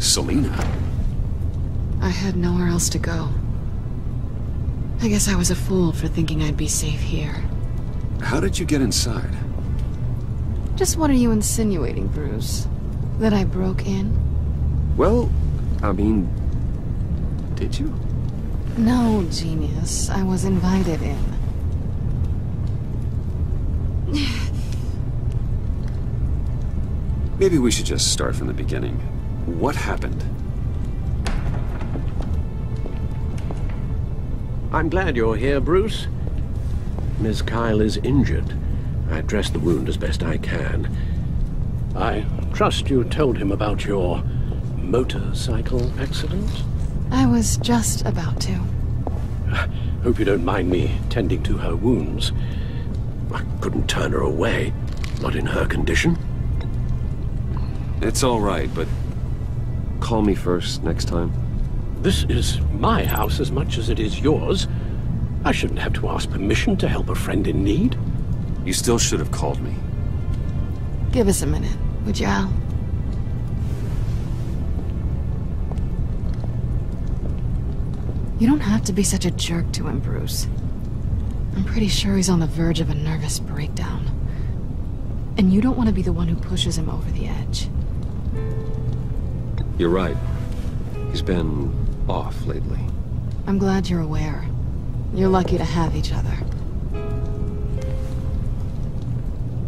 Selena? I had nowhere else to go. I guess I was a fool for thinking I'd be safe here. How did you get inside? Just what are you insinuating, Bruce? That I broke in? Well, I mean... Did you? No, genius. I was invited in. Maybe we should just start from the beginning. What happened? I'm glad you're here, Bruce. Miss Kyle is injured. I dressed the wound as best I can. I trust you told him about your motorcycle accident? I was just about to. Hope you don't mind me tending to her wounds. I couldn't turn her away, not in her condition. It's all right, but call me first next time. This is my house as much as it is yours. I shouldn't have to ask permission to help a friend in need. You still should have called me. Give us a minute, would you, Al? You don't have to be such a jerk to him, Bruce. I'm pretty sure he's on the verge of a nervous breakdown. And you don't want to be the one who pushes him over the edge. You're right. He's been off lately. I'm glad you're aware. You're lucky to have each other.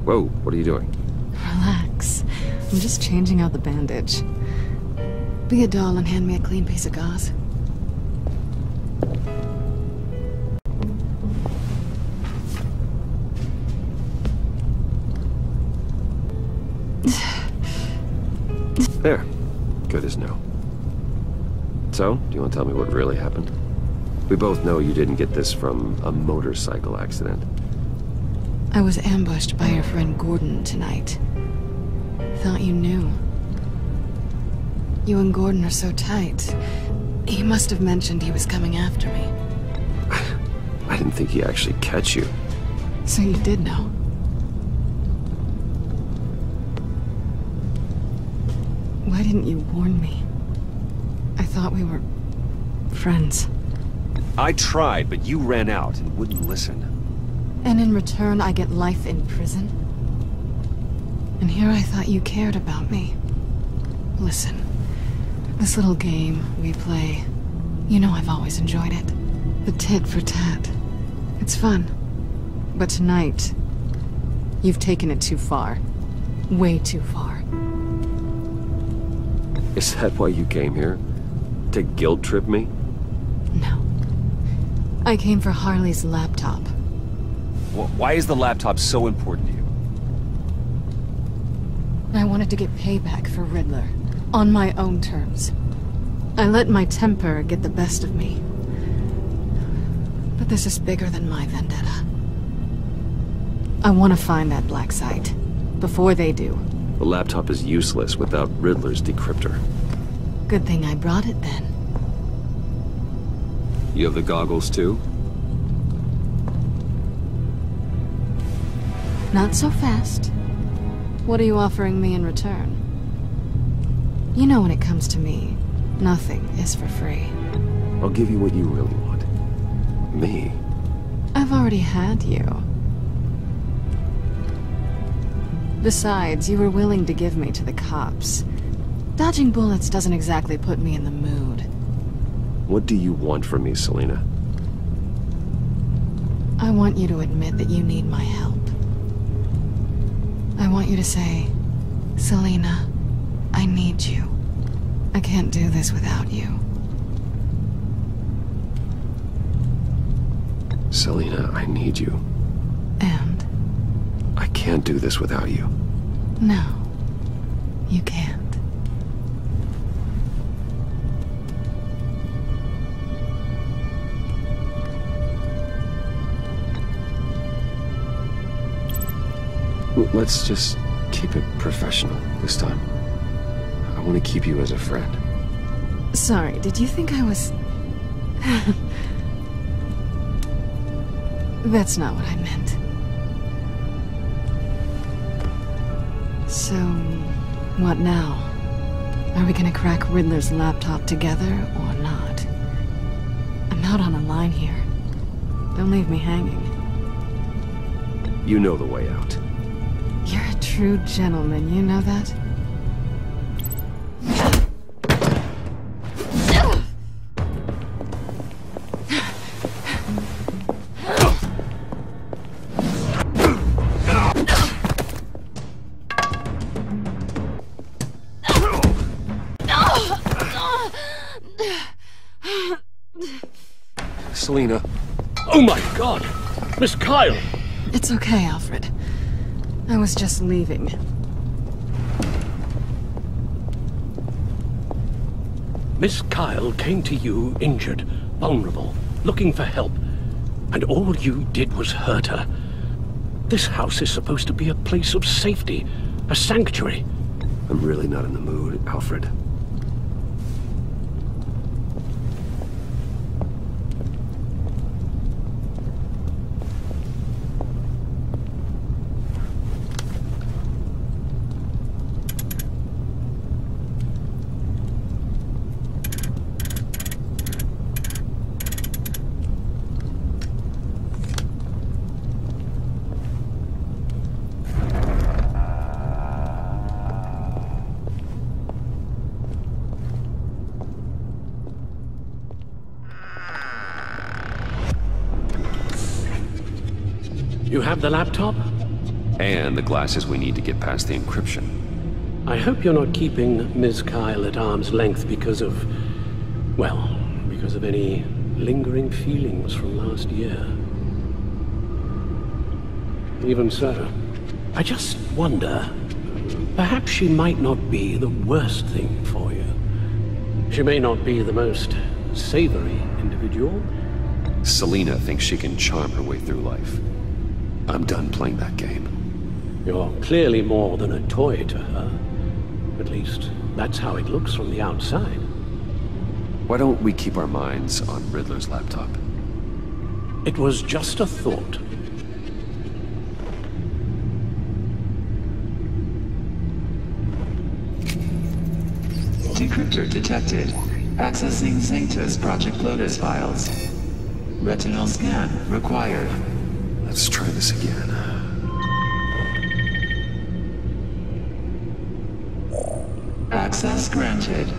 Whoa, what are you doing? Relax. I'm just changing out the bandage. Be a doll and hand me a clean piece of gauze. There. Good as new. So, do you want to tell me what really happened? We both know you didn't get this from a motorcycle accident. I was ambushed by your friend Gordon tonight. Thought you knew. You and Gordon are so tight. He must have mentioned he was coming after me. I didn't think he'd actually catch you. So you did know. Why didn't you warn me? I thought we were friends. I tried, but you ran out and wouldn't listen. And in return, I get life in prison? And here I thought you cared about me. Listen, this little game we play, you know I've always enjoyed it. The tit for tat. It's fun. But tonight, you've taken it too far. Way too far. Is that why you came here? To guilt trip me? No. I came for Harley's laptop. Why is the laptop so important to you? I wanted to get payback for Riddler. On my own terms. I let my temper get the best of me. But this is bigger than my vendetta. I want to find that black site. Before they do. The laptop is useless without Riddler's decryptor. Good thing I brought it then. You have the goggles too? Not so fast. What are you offering me in return? You know when it comes to me, nothing is for free. I'll give you what you really want. Me? I've already had you. Besides, you were willing to give me to the cops. Dodging bullets doesn't exactly put me in the mood. What do you want from me, Selena? I want you to admit that you need my help. I want you to say, Selena, I need you. I can't do this without you. Selena, I need you. And? I can't do this without you. No, you can't. Let's just keep it professional this time. I want to keep you as a friend. Sorry, did you think I was... That's not what I meant. So, what now? Are we gonna crack Riddler's laptop together or not? I'm out on a line here. Don't leave me hanging. You know the way out. You're a true gentleman, you know that? Selina. Oh my God! Miss Kyle! It's okay, Alfred. I was just leaving. Miss Kyle came to you injured, vulnerable, looking for help. And all you did was hurt her. This house is supposed to be a place of safety, a sanctuary. I'm really not in the mood, Alfred. You have the laptop? And the glasses we need to get past the encryption. I hope you're not keeping Ms. Kyle at arm's length because of... well, because of any lingering feelings from last year. Even so, I just wonder, perhaps she might not be the worst thing for you. She may not be the most savory individual. Selina thinks she can charm her way through life. I'm done playing that game. You're clearly more than a toy to her. At least, that's how it looks from the outside. Why don't we keep our minds on Riddler's laptop? It was just a thought. Decryptor detected. Accessing Sanctus Project Lotus files. Retinal scan required. Let's try this again. Access granted.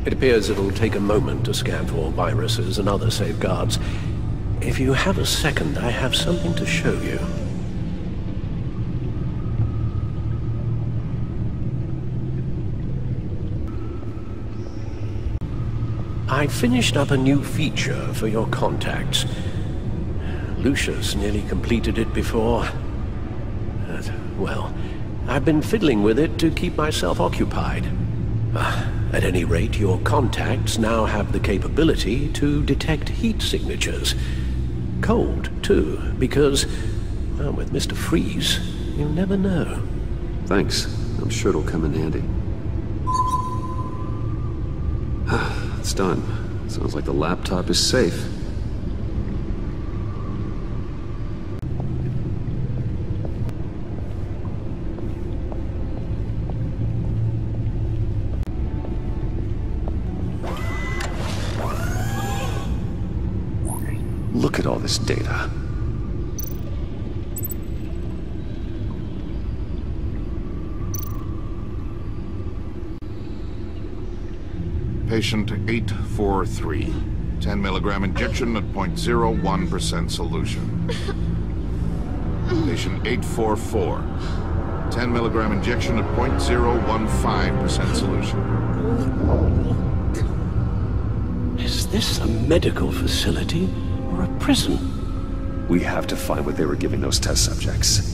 It appears it'll take a moment to scan for viruses and other safeguards. If you have a second, I have something to show you. I finished up a new feature for your contacts. Lucius nearly completed it before. Well, I've been fiddling with it to keep myself occupied. At any rate, your contacts now have the capability to detect heat signatures. Cold, too, because, well, with Mr. Freeze, you never know. Thanks. I'm sure it'll come in handy. It's done. Sounds like the laptop is safe. Look at all this data. Patient 843. 10 milligram injection at 0.01% solution. Patient 844. 10 milligram injection at 0.015% solution. Is this a medical facility or a prison? We have to find what they were giving those test subjects.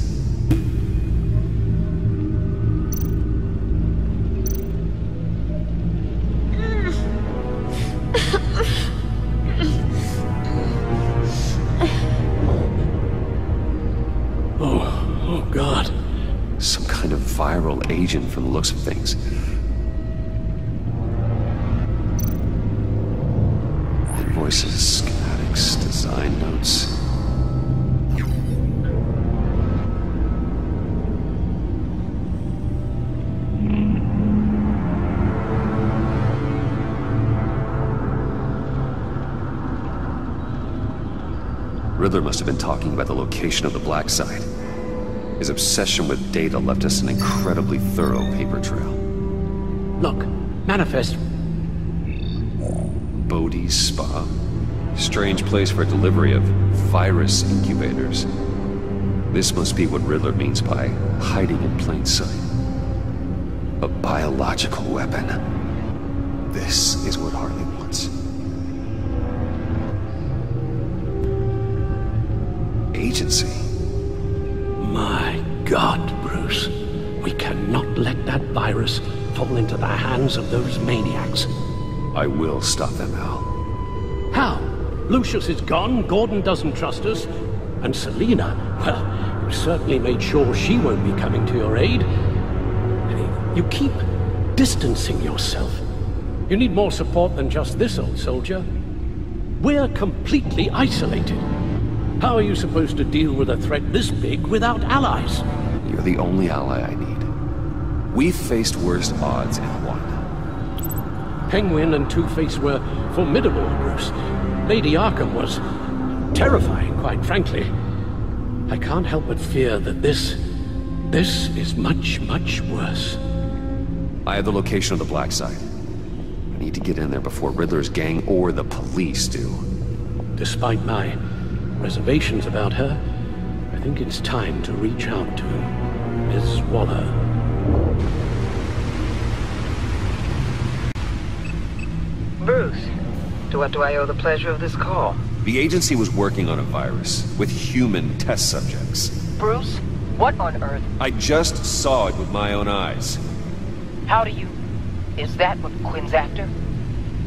Oh God. Some kind of viral agent from the looks of things. Invoices, schematics, design notes. Riddler must have been talking about the location of the black site. His obsession with data left us an incredibly thorough paper trail. Look, manifest. Bodhi's Spa. Strange place for delivery of virus incubators. This must be what Riddler means by hiding in plain sight. A biological weapon. This is what Harley wants. Agency. My God, Bruce. We cannot let that virus fall into the hands of those maniacs. I will stop them, Al. How? Lucius is gone, Gordon doesn't trust us, and Selina, well, you certainly made sure she won't be coming to your aid. You keep distancing yourself. You need more support than just this old soldier. We're completely isolated. How are you supposed to deal with a threat this big without allies? You're the only ally I need. We've faced worse odds and won. Penguin and Two-Face were formidable, Bruce. Lady Arkham was terrifying, quite frankly. I can't help but fear that this is much, much worse. I have the location of the black site. I need to get in there before Riddler's gang or the police do. Despite my reservations about her, I think it's time to reach out to Ms. Waller. Bruce, to what do I owe the pleasure of this call? The agency was working on a virus with human test subjects. Bruce, what on earth? I just saw it with my own eyes. How do you... Is that what Quinn's after?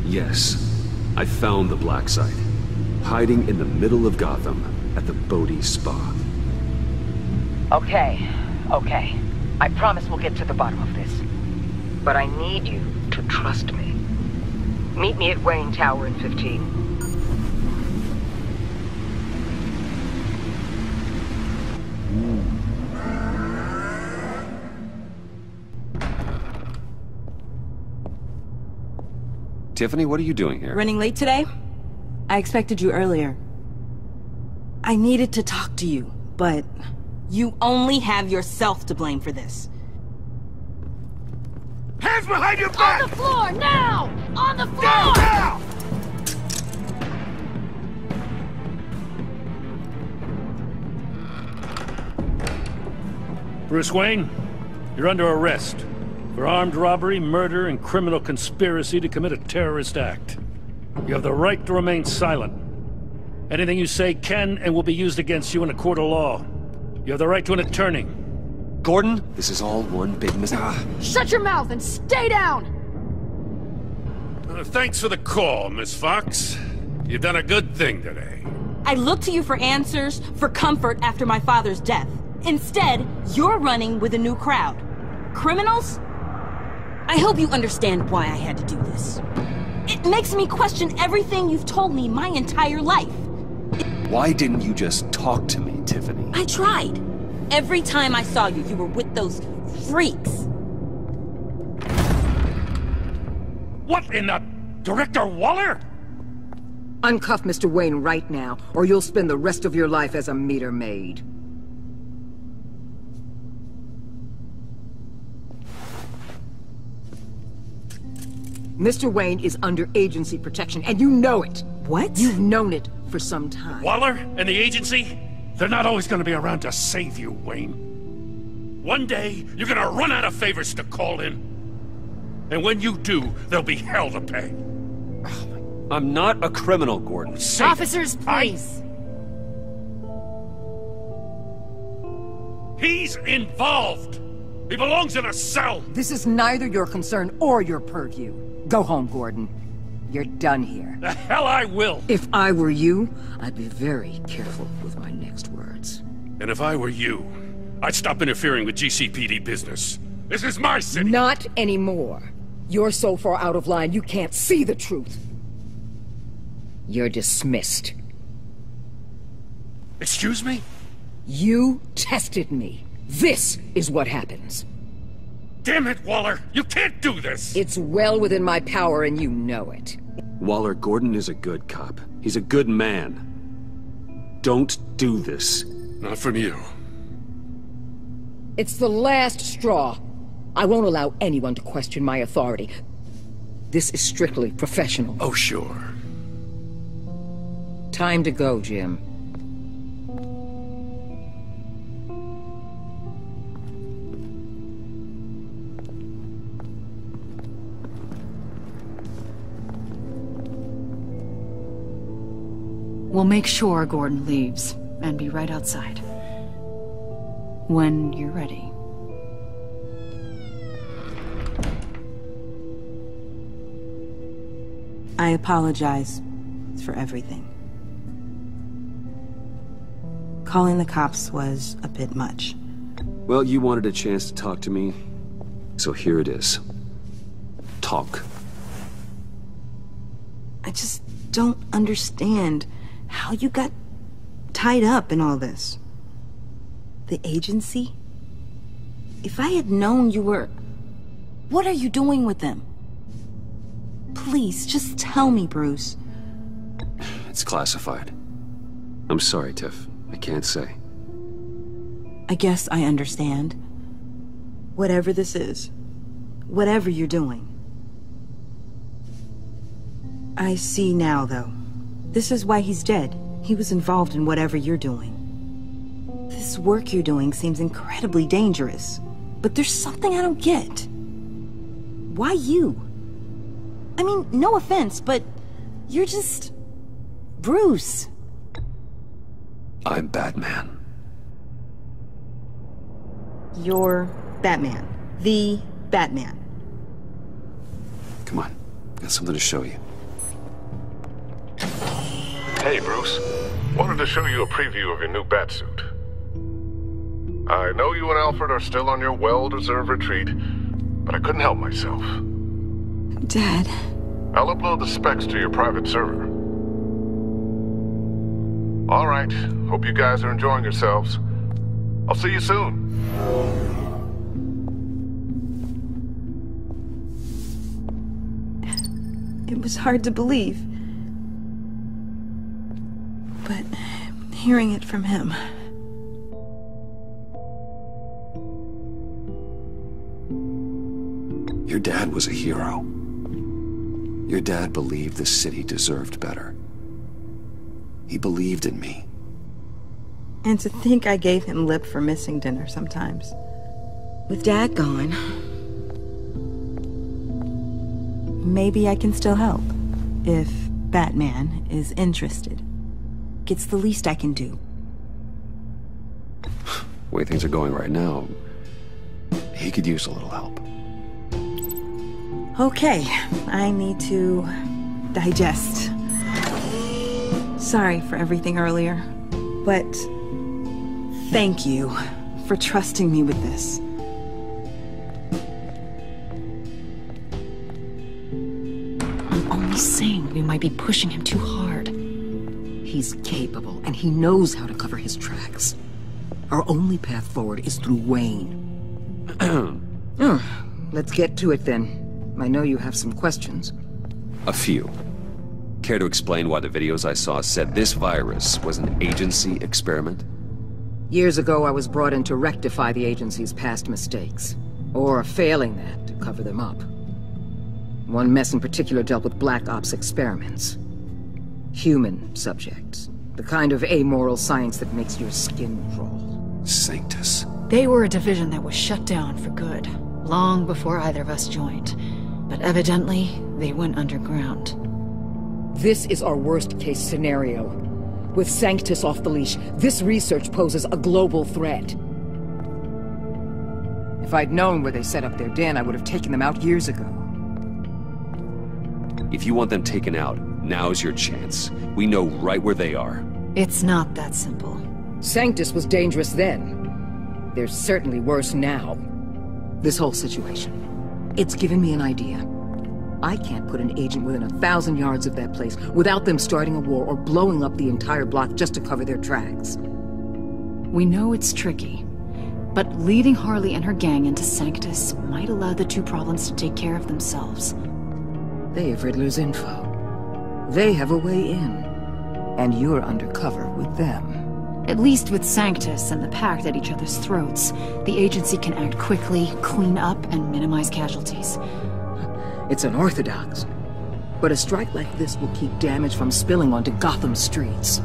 Yes. I found the black site. Hiding in the middle of Gotham at the Bodhi Spa. Okay. I promise we'll get to the bottom of this. But I need you to trust me. Meet me at Wayne Tower in 15. Tiffany, what are you doing here? Running late today? I expected you earlier. I needed to talk to you, but you only have yourself to blame for this. Hands behind your back! On the floor, now! On the floor! Now! Bruce Wayne, you're under arrest for armed robbery, murder, and criminal conspiracy to commit a terrorist act. You have the right to remain silent. Anything you say can and will be used against you in a court of law. You have the right to an attorney. Gordon, this is all one big mistake. Shut your mouth and stay down! Thanks for the call, Miss Fox. You've done a good thing today. I looked to you for answers, for comfort after my father's death. Instead, you're running with a new crowd. Criminals? I hope you understand why I had to do this. It makes me question everything you've told me my entire life. Why didn't you just talk to me, Tiffany? I tried. Every time I saw you, you were with those freaks. What in the... Director Waller? Uncuff Mr. Wayne right now, or you'll spend the rest of your life as a meter maid. Mr. Wayne is under agency protection, and you know it. What? You've known it for some time. Waller and the agency? They're not always going to be around to save you, Wayne. One day, you're going to run out of favors to call in. And when you do, there'll be hell to pay. I'm not a criminal, Gordon. Officers, please. He's involved. He belongs in a cell. This is neither your concern or your purview. Go home, Gordon. You're done here. The hell I will. If I were you, I'd be very careful with my next words. And if I were you, I'd stop interfering with GCPD business. This is my city. Not anymore. You're so far out of line, you can't see the truth. You're dismissed. Excuse me? You tested me. This is what happens. Damn it, Waller! You can't do this! It's well within my power and you know it. Waller, Gordon is a good cop. He's a good man. don't do this. Not from you. It's the last straw. I won't allow anyone to question my authority. This is strictly professional. Oh, sure. Time to go, Jim. We'll make sure Gordon leaves, and be right outside. When you're ready. I apologize for everything. Calling the cops was a bit much. Well, you wanted a chance to talk to me, so here it is. Talk. I just don't understand how you got tied up in all this. The agency? If I had known you were... What are you doing with them? Please, just tell me, Bruce. It's classified. I'm sorry, Tiff. I can't say. I guess I understand. Whatever this is. Whatever you're doing. I see now, though. This is why he's dead. He was involved in whatever you're doing. This work you're doing seems incredibly dangerous. But there's something I don't get. Why you? I mean, no offense, but you're just... Bruce. I'm Batman. You're Batman. The Batman. Come on. Got something to show you. Hey, Bruce. Wanted to show you a preview of your new Batsuit. I know you and Alfred are still on your well-deserved retreat, but I couldn't help myself. Dad. I'll upload the specs to your private server. All right. Hope you guys are enjoying yourselves. I'll see you soon. It was hard to believe. But hearing it from him... Your dad was a hero. Your dad believed the city deserved better. He believed in me. And to think I gave him lip for missing dinner sometimes. With Dad gone... Maybe I can still help. If Batman is interested. It's the least I can do. The way things are going right now, he could use a little help. Okay, I need to digest. Sorry for everything earlier, but thank you for trusting me with this. I'm only saying we might be pushing him too hard. He's capable, and he knows how to cover his tracks. Our only path forward is through Wayne. Let's get to it then. I know you have some questions. A few. Care to explain why the videos I saw said this virus was an agency experiment? Years ago, I was brought in to rectify the agency's past mistakes. Or failing that, to cover them up. One mess in particular dealt with Black Ops experiments. Human subjects. The kind of amoral science that makes your skin crawl. Sanctus. They were a division that was shut down for good, long before either of us joined. But evidently, they went underground. This is our worst-case scenario. With Sanctus off the leash, this research poses a global threat. If I'd known where they set up their den, I would have taken them out years ago. If you want them taken out, now's your chance. We know right where they are. It's not that simple. Sanctus was dangerous then. They're certainly worse now. This whole situation. It's given me an idea. I can't put an agent within 1,000 yards of that place without them starting a war or blowing up the entire block just to cover their tracks. We know it's tricky, but leading Harley and her gang into Sanctus might allow the two problems to take care of themselves. They have Riddler's info. They have a way in. And you're undercover with them. At least with Sanctus and the Pact at each other's throats, the agency can act quickly, clean up, and minimize casualties. It's unorthodox. But a strike like this will keep damage from spilling onto Gotham's streets.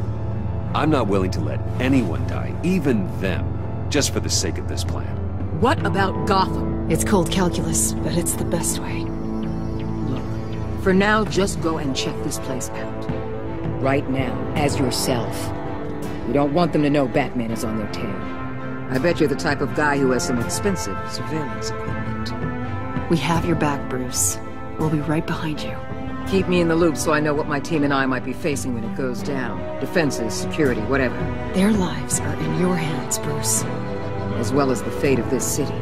I'm not willing to let anyone die, even them, just for the sake of this plan. What about Gotham? It's cold calculus, but it's the best way. Look, for now, just go and check this place out. Right now, as yourself. You don't want them to know Batman is on their tail. I bet you're the type of guy who has some expensive surveillance equipment. We have your back, Bruce. We'll be right behind you. Keep me in the loop so I know what my team and I might be facing when it goes down. Defenses, security, whatever. Their lives are in your hands, Bruce. As well as the fate of this city.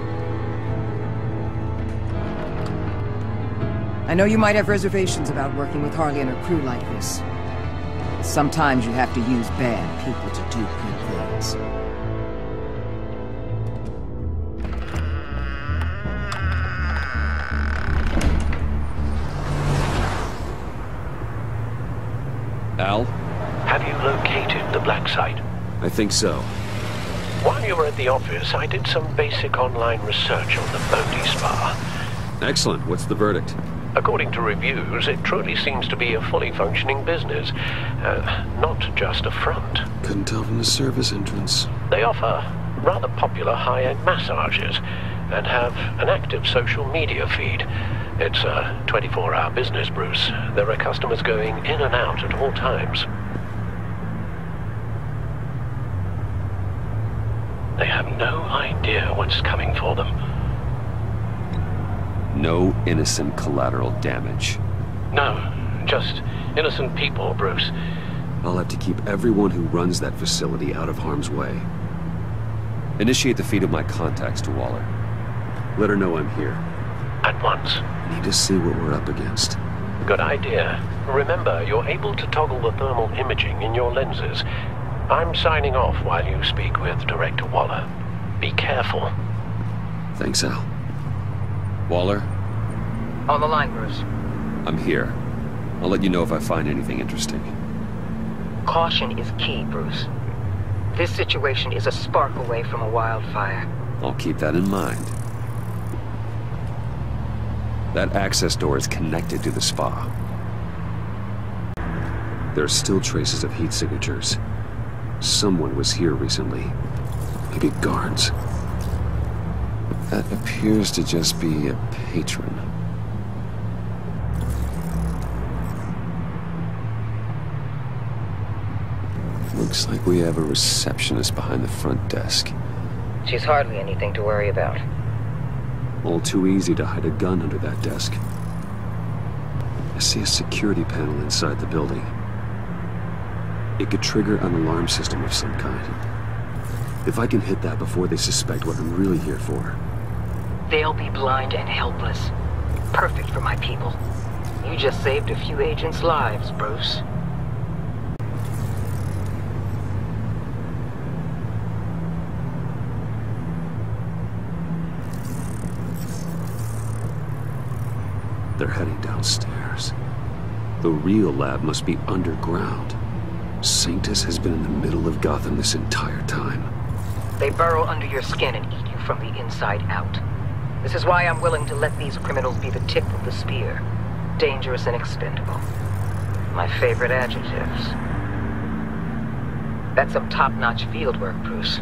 I know you might have reservations about working with Harley and her crew like this. Sometimes you have to use bad people to do good things. Al? Have you located the black site? I think so. While you were at the office, I did some basic online research on the Bodhi Spa. Excellent. What's the verdict? According to reviews, it truly seems to be a fully functioning business, not just a front. Couldn't tell from the service entrance. They offer rather popular high-end massages and have an active social media feed. It's a 24-hour business, Bruce. There are customers going in and out at all times. They have no idea what's coming for them. No innocent collateral damage. No, just innocent people, Bruce. I'll have to keep everyone who runs that facility out of harm's way. Initiate the feed of my contacts to Waller. Let her know I'm here. At once. I need to see what we're up against. Good idea. Remember, you're able to toggle the thermal imaging in your lenses. I'm signing off while you speak with Director Waller. Be careful. Thanks, Al. Waller? On the line, Bruce. I'm here. I'll let you know if I find anything interesting. Caution is key, Bruce. This situation is a spark away from a wildfire. I'll keep that in mind. That access door is connected to the spa. There are still traces of heat signatures. Someone was here recently. Maybe guards. That appears to just be a patron. Looks like we have a receptionist behind the front desk. She's hardly anything to worry about. All too easy to hide a gun under that desk. I see a security panel inside the building. It could trigger an alarm system of some kind. If I can hit that before they suspect what I'm really here for. They'll be blind and helpless. Perfect for my people. You just saved a few agents' lives, Bruce. They're heading downstairs. The real lab must be underground. Sanctus has been in the middle of Gotham this entire time. They burrow under your skin and eat you from the inside out. This is why I'm willing to let these criminals be the tip of the spear. Dangerous and expendable. My favorite adjectives. That's some top-notch field work, Bruce.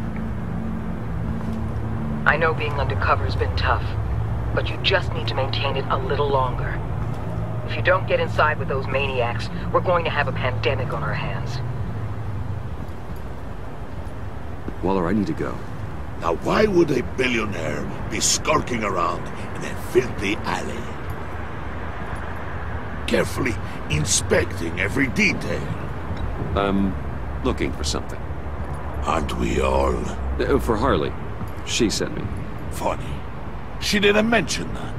I know being undercover's been tough, but you just need to maintain it a little longer. If you don't get inside with those maniacs, we're going to have a pandemic on our hands. Waller, I need to go. Now why would a billionaire be skulking around in a filthy alley? Carefully inspecting every detail. I'm looking for something. Aren't we all? For Harley. She sent me. Funny. She didn't mention that.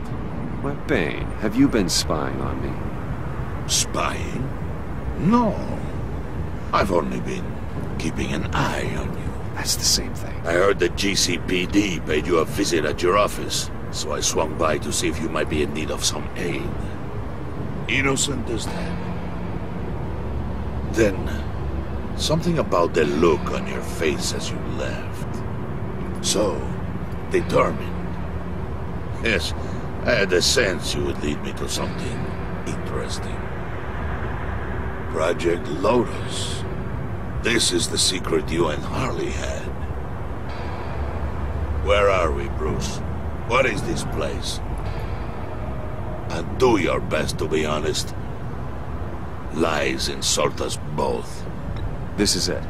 Why, Bane, have you been spying on me? Spying? No. I've only been keeping an eye on you. That's the same thing. I heard that GCPD paid you a visit at your office, so I swung by to see if you might be in need of some aid. Innocent as that. Then, Something about the look on your face as you left. So, determined. Yes, I had a sense you would lead me to something interesting. Project Lotus. This is the secret you and Harley had. Where are we, Bruce? What is this place? And do your best to be honest. Lies insult us both. This is it.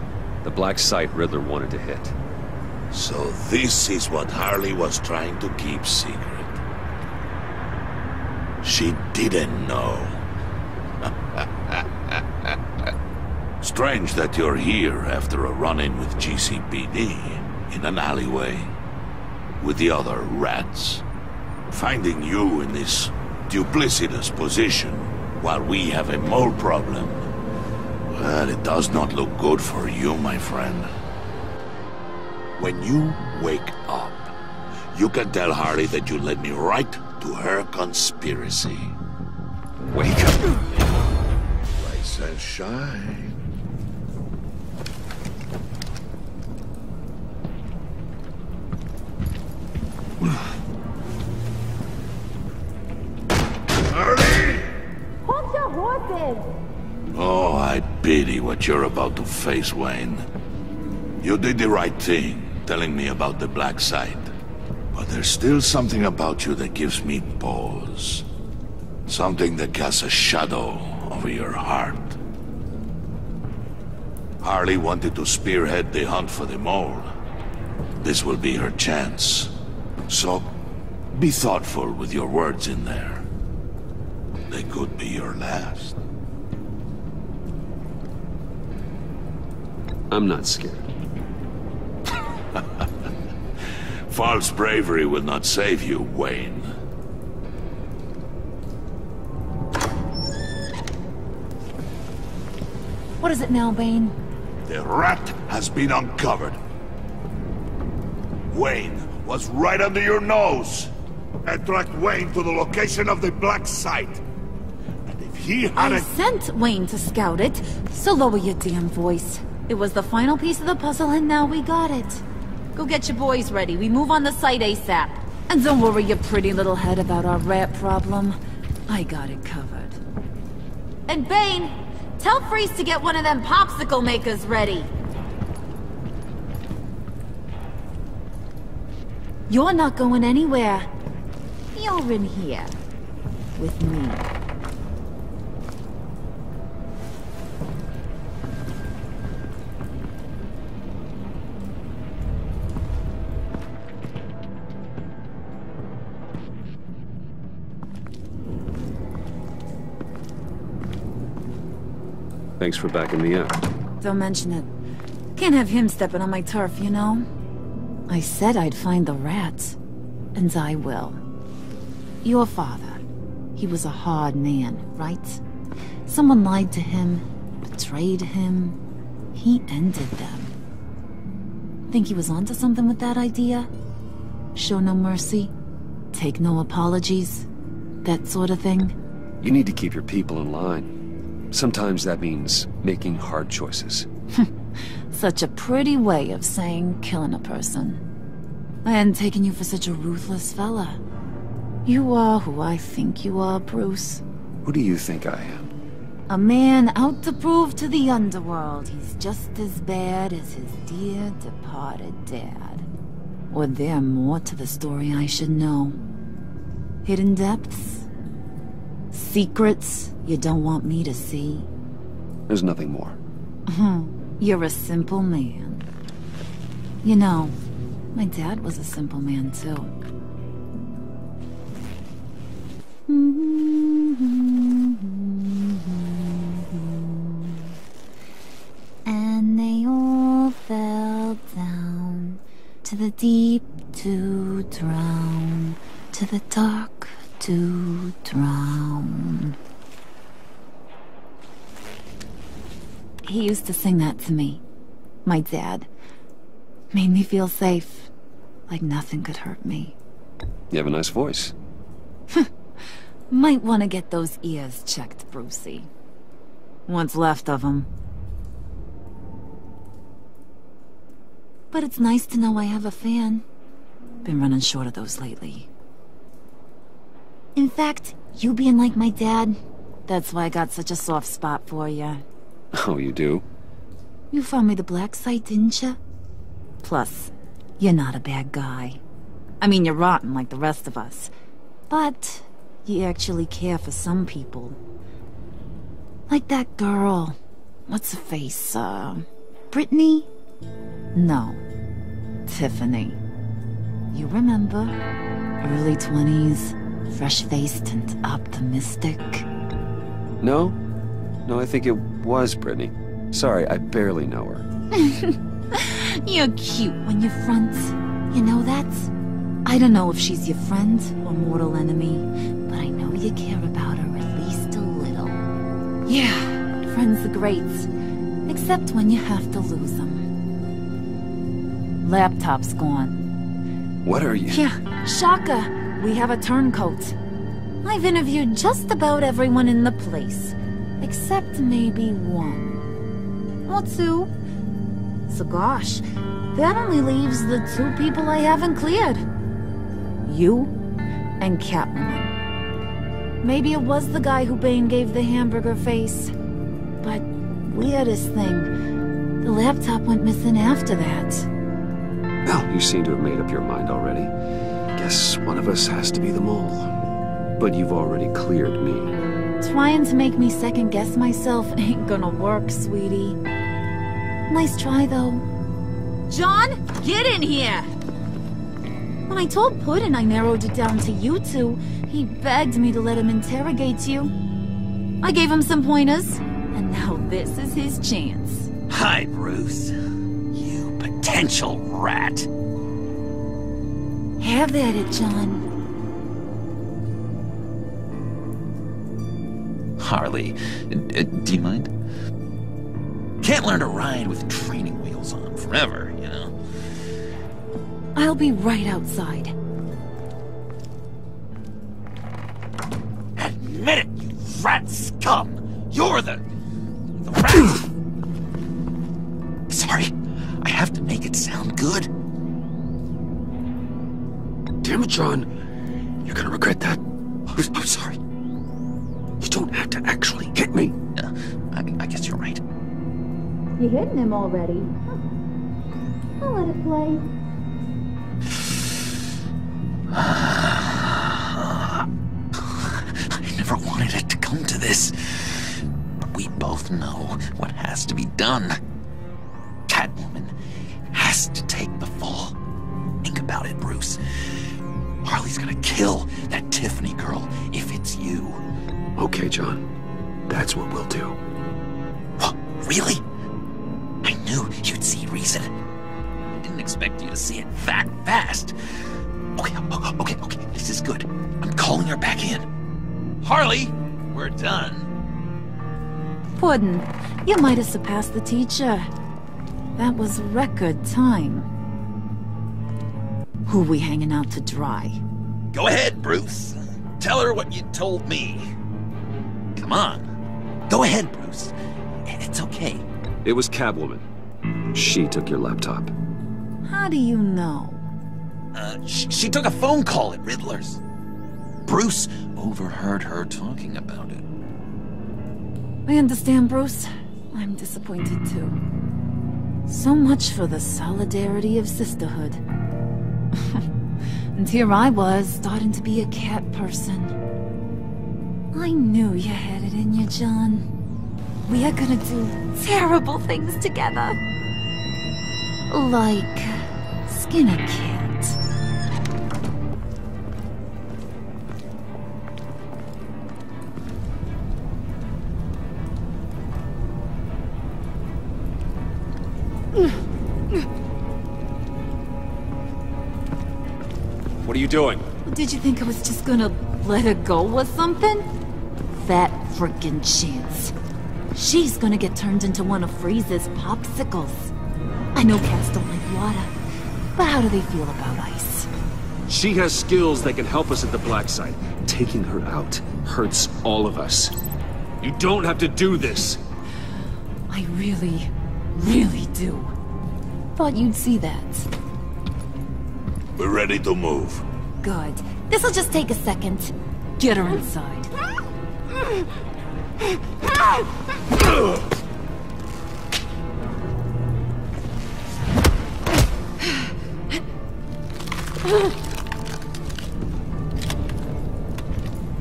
The black site Riddler wanted to hit. So this is what Harley was trying to keep secret. She didn't know. Strange that you're here after a run-in with GCPD in an alleyway with the other rats. Finding you in this duplicitous position while we have a mole problem. Well, it does not look good for you, my friend. When you wake up, you can tell Harley that you led me right to her conspiracy. Wake up! Rise and shine. Harley! Hold your horses! Oh, I pity what you're about to face, Wayne. You did the right thing, telling me about the black site. But there's still something about you that gives me pause. Something that casts a shadow over your heart. Harley wanted to spearhead the hunt for the mole. This will be her chance. So, be thoughtful with your words in there. They could be your last. I'm not scared. False bravery will not save you, Wayne. What is it now, Bane? The rat has been uncovered. Wayne was right under your nose. I tracked Wayne to the location of the black site. And if he had I sent Wayne to scout it, so lower your damn voice. It was the final piece of the puzzle and now we got it. Go get your boys ready. We move on the site ASAP. And don't worry your pretty little head about our rat problem. I got it covered. And Bane, tell Freeze to get one of them popsicle makers ready. You're not going anywhere. You're in here. With me. Thanks for backing me up. Don't mention it. Can't have him stepping on my turf, you know? I said I'd find the rats. And I will. Your father. He was a hard man, right? Someone lied to him, betrayed him. He ended them. Think he was onto something with that idea? Show no mercy? Take no apologies? That sort of thing? You need to keep your people in line. Sometimes that means making hard choices. Such a pretty way of saying killing a person. I hadn't taken you for such a ruthless fella. You are who I think you are, Bruce. Who do you think I am? A man out to prove to the underworld he's just as bad as his dear departed dad. Or there more to the story I should know. Hidden depths? Secrets you don't want me to see? There's nothing more. You're a simple man. You know, my dad was a simple man too. And they all fell down to the deep to drown, to the dark to drown. He used to sing that to me. My dad. Made me feel safe. Like nothing could hurt me. You have a nice voice. Might want to get those ears checked, Brucey. What's left of them. But it's nice to know I have a fan. Been running short of those lately. In fact, you being like my dad, that's why I got such a soft spot for you. Oh, you do? You found me the black site, didn't you? Plus, you're not a bad guy. I mean, you're rotten like the rest of us. But you actually care for some people. Like that girl. What's her face? Brittany? No. Tiffany. You remember? Early 20s, fresh-faced and optimistic. No? No, I think it was Brittany. Sorry, I barely know her. You're cute when you front. You know that? I don't know if she's your friend or mortal enemy, but I know you care about her at least a little. Yeah, friends are great. Except when you have to lose them. Laptop's gone. What are you? Yeah, shocker. We have a turncoat. I've interviewed just about everyone in the place. Except maybe one. Or two. So gosh, that only leaves the two people I haven't cleared. You and Catwoman. Maybe it was the guy who Bane gave the hamburger face. But weirdest thing, the laptop went missing after that. Well, you seem to have made up your mind already. Guess one of us has to be the mole. But you've already cleared me. Trying to make me second-guess myself ain't gonna work, sweetie. Nice try, though. John, get in here! When I told Puddin' I narrowed it down to you two, he begged me to let him interrogate you. I gave him some pointers, and now this is his chance. Hi, Bruce. You potential rat. Have at it, John. Harley, do you mind? Can't learn to ride with training wheels on forever, you know? I'll be right outside. Admit it, you rat scum! You're the rat! Sorry, I have to make it sound good. Damn it, John. You're gonna regret that. I'm sorry. You don't have to actually hit me. I guess you're right. You hitting him already? I'll let it play. I never wanted it to come to this. But we both know what has to be done. Catwoman has to take the fall. Think about it, Bruce. Harley's gonna kill that Tiffany girl if it's you. Okay, John. That's what we'll do. What? Really? I knew you'd see reason. I didn't expect you to see it that fast. Okay. This is good. I'm calling her back in. Harley, we're done. Puddin', you might have surpassed the teacher. That was record time. Who we hanging out to dry? Go ahead, Bruce. Tell her what you told me. Come on. Go ahead, Bruce. It's okay. It was Catwoman. She took your laptop. How do you know? She took a phone call at Riddler's. Bruce overheard her talking about it. I understand, Bruce. I'm disappointed, too. So much for the solidarity of sisterhood. And here I was, starting to be a cat person. I knew you had it in you, John. We are gonna do terrible things together. Like skin a cat. What are you doing? Did you think I was just gonna let her go or something? That frickin' chance. She's gonna get turned into one of Freeze's popsicles. I know cats don't like water, but how do they feel about ice? She has skills that can help us at the black site. Taking her out hurts all of us. You don't have to do this. I really, really do. thought you'd see that. We're ready to move. Good. This'll just take a second. Get her inside.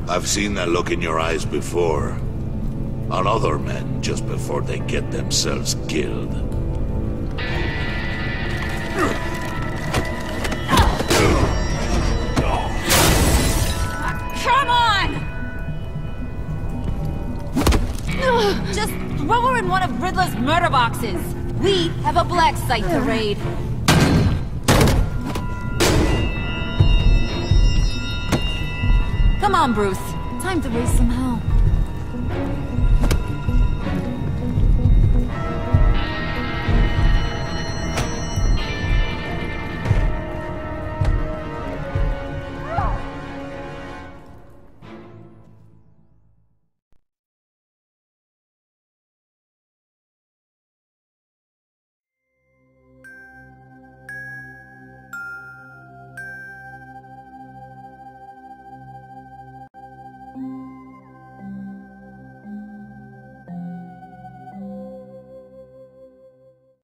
I've seen that look in your eyes before. On other men just before they get themselves killed. Come on! Just throw her in one of Riddler's murder boxes. We have a black site to raid. Come on, Bruce. Time to raise some hell.